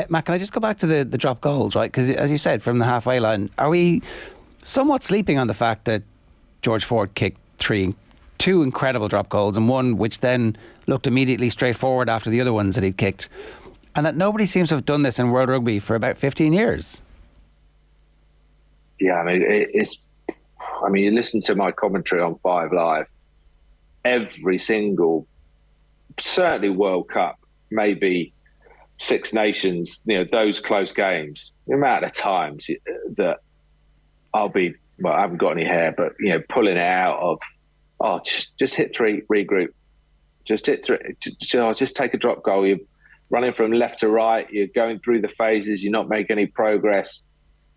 Matt, can I just go back to the drop goals, right? Because as you said, from the halfway line, are we somewhat sleeping on the fact that George Ford kicked two incredible drop goals and one which then looked immediately straightforward after the other ones that he'd kicked, and that nobody seems to have done this in World Rugby for about 15 years? Yeah, I mean, you listen to my commentary on Five Live, every single, certainly World Cup, maybe Six Nations, those close games, the amount of times that I haven't got any hair, but, pulling it out of, just hit three, regroup. Just hit three, just take a drop goal. You're running from left to right. You're going through the phases. You're not making any progress.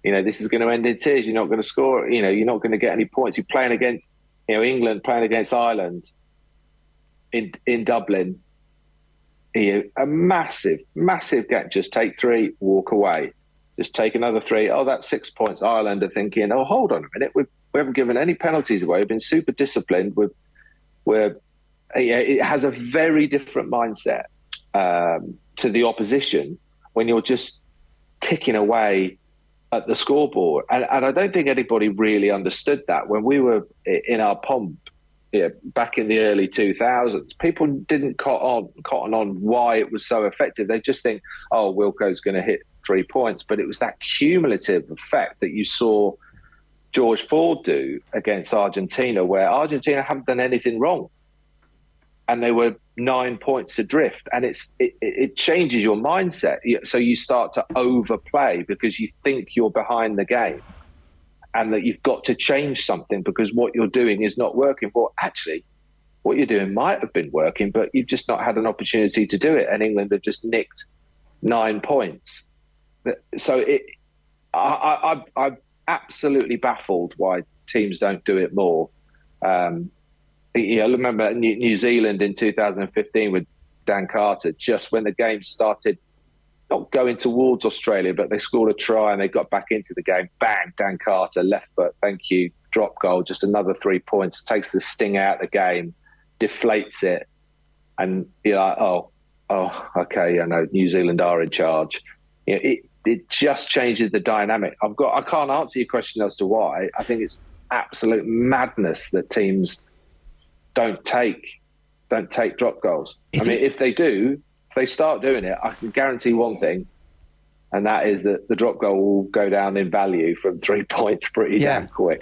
This is going to end in tears. You're not going to score. You're not going to get any points. You're playing against, England, playing against Ireland in Dublin. A massive, massive gap. Just take three, walk away. Just take another three. Oh, that's 6 points. Ireland are thinking, oh, hold on a minute. We haven't given any penalties away. We've been super disciplined. It has a very different mindset to the opposition when you're just ticking away at the scoreboard. And I don't think anybody really understood that when we were in our pomp back in the early 2000s. People didn't cotton on why it was so effective. They just think, oh, Wilco's going to hit 3 points. But it was that cumulative effect that you saw George Ford do against Argentina, where Argentina haven't done anything wrong. And they were 9 points adrift. And it changes your mindset. So you start to overplay because you think you're behind the game and that you've got to change something because what you're doing is not working. Well, actually, what you're doing might have been working, but you've just not had an opportunity to do it. And England have just nicked 9 points. So I'm absolutely baffled why teams don't do it more. I remember New Zealand in 2015 with Dan Carter, just when the game started not going towards Australia, but they scored a try and they got back into the game. Bang, Dan Carter, left foot, thank you, drop goal, just another 3 points, takes the sting out of the game, deflates it. And you're like, oh, okay, I know New Zealand are in charge. It just changes the dynamic. I can't answer your question as to why. I think it's absolute madness that teams don't take drop goals. If they do, if they start doing it, I can guarantee one thing, and that is that the drop goal will go down in value from 3 points pretty damn quick.